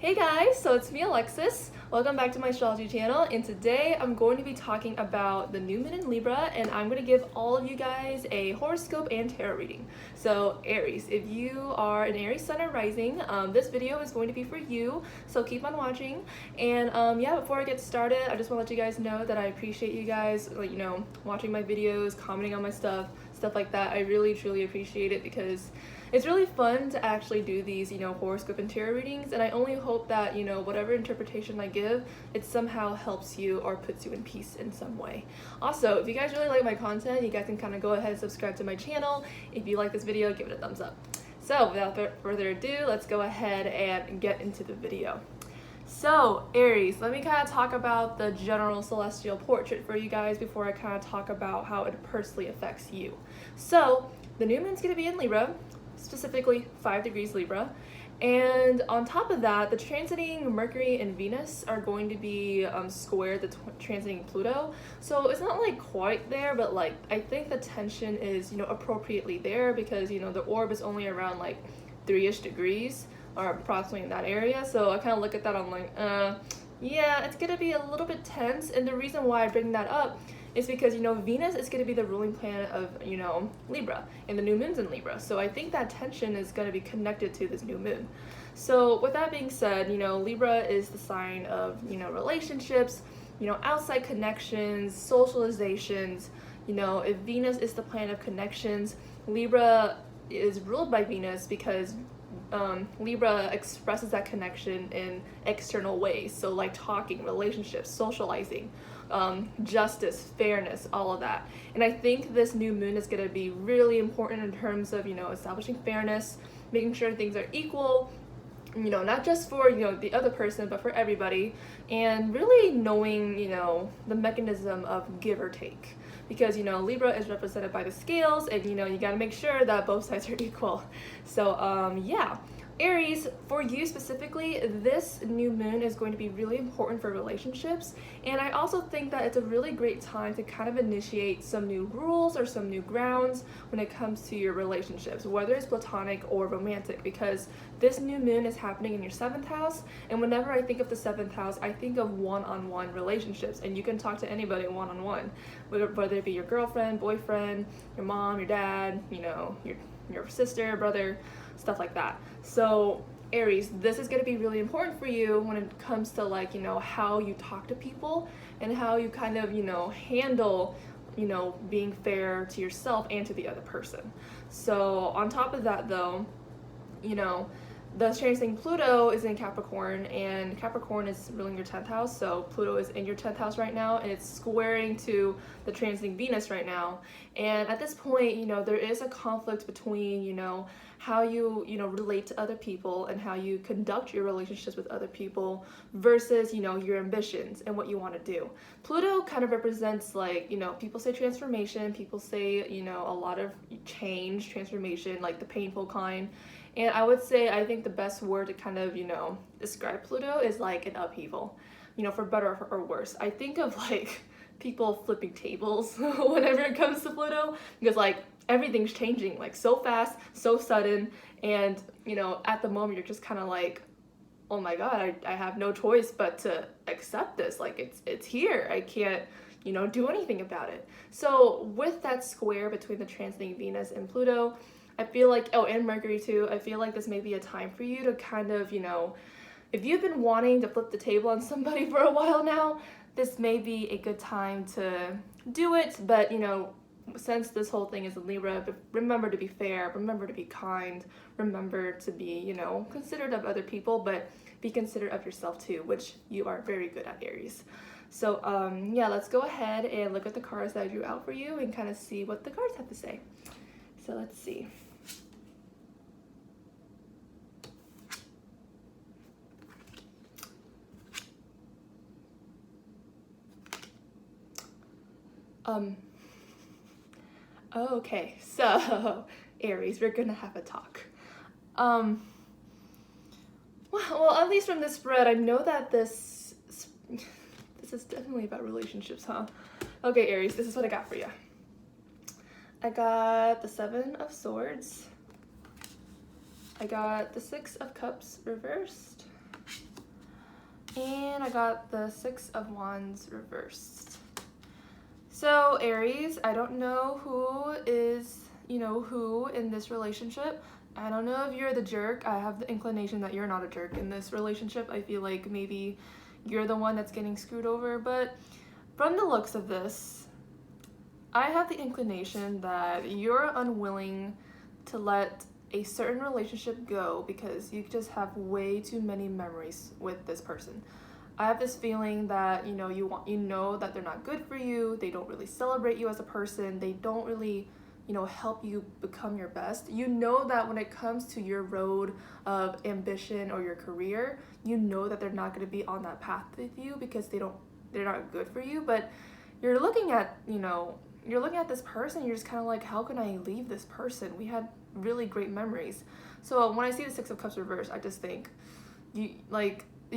Hey guys, so it's me Alexis. Welcome back to my astrology channel, and today I'm going to be talking about the new moon in Libra, and I'm going to give all of you guys a horoscope and tarot reading. So Aries, if you are an Aries Sun and Rising, this video is going to be for you, so keep on watching. And yeah, before I get started, I just want to let you guys know that I appreciate you guys, watching my videos, commenting on my stuff like that. I really truly appreciate it because it's really fun to actually do these, horoscope and tarot readings, and I only hope that, whatever interpretation I give, it somehow helps you or puts you in peace in some way. Also, if you guys really like my content, you guys can kind of go ahead and subscribe to my channel. If you like this video, give it a thumbs up. So without further ado, let's go ahead and get into the video. So Aries, let me kind of talk about the general celestial portrait for you guys before I kind of talk about how it personally affects you. So the new moon's going to be in Libra, specifically 5 degrees Libra, and on top of that, the transiting Mercury and Venus are going to be square the transiting Pluto. So it's not like quite there, but like I think the tension is appropriately there because the orb is only around like 3-ish degrees or approximately in that area. So I kind of look at that, I'm like, yeah, it's gonna be a little bit tense. And the reason why I bring that up is because Venus is going to be the ruling planet of Libra, and the new moon's in Libra, so I think that tension is going to be connected to this new moon. So with that being said, Libra is the sign of relationships, outside connections, socializations. If Venus is the planet of connections, Libra is ruled by Venus because Libra expresses that connection in external ways, so like talking, relationships, socializing, justice, fairness, all of that. And I think this new moon is going to be really important in terms of establishing fairness, making sure things are equal, not just for the other person but for everybody, and really knowing the mechanism of give or take, because Libra is represented by the scales, and you got to make sure that both sides are equal. So yeah, Aries, for you specifically, this new moon is going to be really important for relationships, and I also think that it's a really great time to kind of initiate some new rules or some new grounds when it comes to your relationships, whether it's platonic or romantic, because this new moon is happening in your 7th house, and whenever I think of the 7th house, I think of one-on-one relationships, and you can talk to anybody one-on-one, whether it be your girlfriend, boyfriend, your mom, your dad, your sister, brother, stuff like that. So Aries, this is going to be really important for you when it comes to like how you talk to people and how you kind of handle being fair to yourself and to the other person. So on top of that though, the transiting Pluto is in Capricorn, and Capricorn is ruling your 10th house, so Pluto is in your 10th house right now, and it's squaring to the transiting Venus right now. And at this point, there is a conflict between, how you, relate to other people and how you conduct your relationships with other people versus, your ambitions and what you want to do. Pluto kind of represents like, people say transformation, people say, a lot of change, transformation, like the painful kind. And I would say, I think the best word to kind of, describe Pluto is like an upheaval, for better or worse. I think of like people flipping tables whenever it comes to Pluto, because like everything's changing like so fast, so sudden, and at the moment you're just kind of like, oh my god, I have no choice but to accept this. Like it's here. I can't do anything about it. So with that square between the transiting Venus and Pluto, I feel like, oh, and Mercury too, I feel like this may be a time for you to kind of, if you've been wanting to flip the table on somebody for a while now, this may be a good time to do it. But, since this whole thing is in Libra, remember to be fair, remember to be kind, remember to be, considerate of other people, but be considerate of yourself too, which you are very good at, Aries. So, yeah, let's go ahead and look at the cards that I drew out for you and kind of see what the cards have to say. So let's see. Okay, so Aries, we're gonna have a talk. Well, at least from this spread, I know that this is definitely about relationships, huh? Okay, Aries, this is what I got for you. I got the 7 of Swords. I got the 6 of Cups reversed. And I got the Six of Wands reversed. So Aries, I don't know who is, who in this relationship. I don't know if you're the jerk. I have the inclination that you're not a jerk in this relationship. I feel like maybe you're the one that's getting screwed over, but from the looks of this, I have the inclination that you're unwilling to let a certain relationship go because you just have way too many memories with this person. I have this feeling that you know that they're not good for you. They don't really celebrate you as a person. They don't really help you become your best. You know that when it comes to your road of ambition or your career, you know that they're not going to be on that path with you because they're not good for you. But you're looking at this person, you're just kind of like, how can I leave this person? We had really great memories. So when I see the Six of Cups reversed, I just think the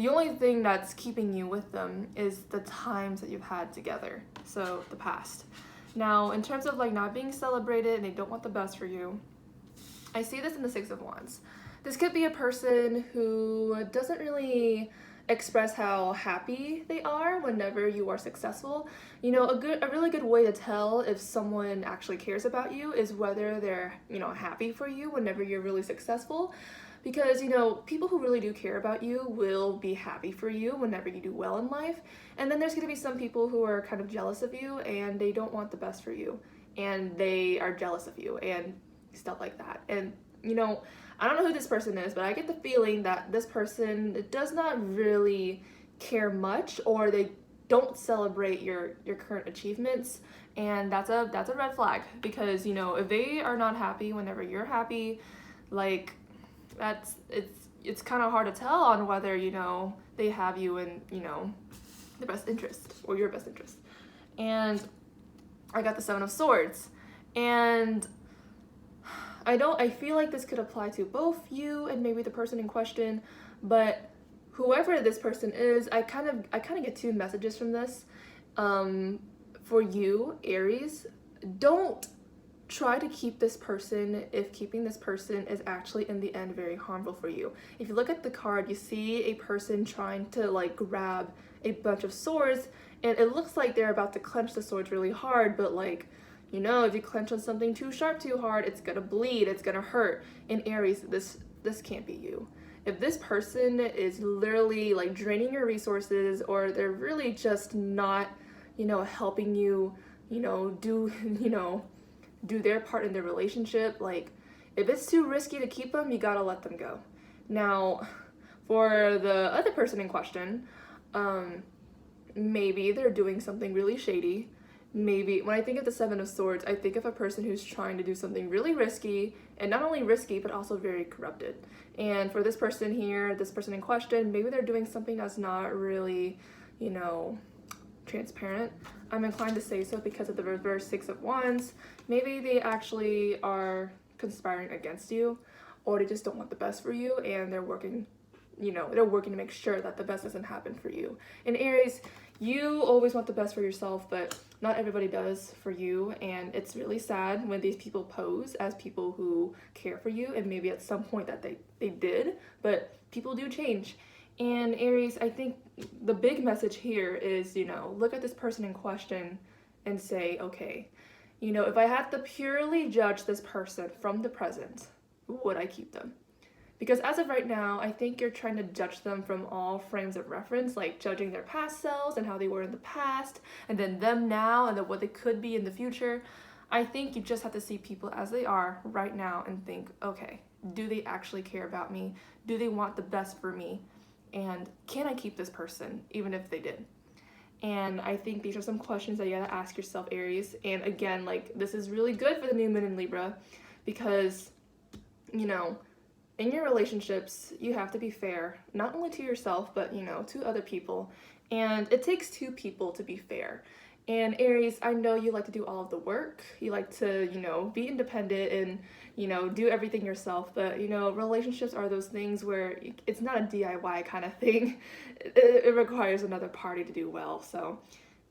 only thing that's keeping you with them is the times that you've had together, so the past. Now, in terms of not being celebrated and they don't want the best for you, I see this in the Six of Wands. This could be a person who doesn't really express how happy they are whenever you are successful. A really good way to tell if someone actually cares about you is whether they're, happy for you whenever you're really successful. Because, people who really do care about you will be happy for you whenever you do well in life. And then there's going to be some people who are kind of jealous of you and they don't want the best for you. And they are jealous of you and stuff like that. And, I don't know who this person is, but I get the feeling that this person does not really care much, or they don't celebrate your current achievements. And that's a red flag because, if they are not happy whenever you're happy, it's kind of hard to tell on whether they have you in the best interest or your best interest. And I got the Seven of Swords, and I feel like this could apply to both you and maybe the person in question, but whoever this person is, I kind of get two messages from this. For you, Aries, don't try to keep this person if keeping this person is actually in the end very harmful for you. If you look at the card, you see a person trying to grab a bunch of swords, and it looks like they're about to clench the swords really hard, but if you clench on something too sharp too hard, it's gonna bleed, it's gonna hurt. In Aries, this can't be you. If this person is literally draining your resources, or they're really just not helping you do their part in the relationship, if it's too risky to keep them, you gotta let them go. Now, for the other person in question, maybe they're doing something really shady. Maybe when I think of the Seven of Swords, I think of a person who's trying to do something really risky, and not only risky, but also very corrupted. And for this person here, this person in question, maybe they're doing something that's not really, transparent. I'm inclined to say so because of the reverse Six of Wands. Maybe they actually are conspiring against you, or they just don't want the best for you, and they're working to make sure that the best doesn't happen for you. In Aries, you always want the best for yourself, but not everybody does for you, and it's really sad when these people pose as people who care for you, and maybe at some point that they did, but people do change. And Aries, I think the big message here is, look at this person in question and say, okay, if I had to purely judge this person from the present, would I keep them? Because as of right now, I think you're trying to judge them from all frames of reference, like judging their past selves and how they were in the past, and then them now, and then what they could be in the future. I think you just have to see people as they are right now and think, okay, do they actually care about me? Do they want the best for me? And can I keep this person, even if they did? And I think these are some questions that you gotta ask yourself, Aries. And again, this is really good for the new moon in Libra, because, in your relationships, you have to be fair, not only to yourself, but, to other people. And it takes two people to be fair. And Aries, I know you like to do all of the work. You like to, be independent and, do everything yourself. But, relationships are those things where it's not a DIY kind of thing. It requires another party to do well. So,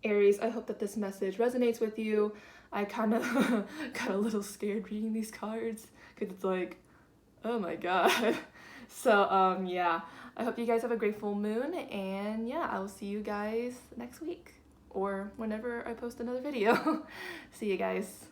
Aries, I hope that this message resonates with you. I kind of got a little scared reading these cards because it's oh my god. So, yeah. I hope you guys have a great full moon, and yeah, I will see you guys next week or whenever I post another video. See you guys.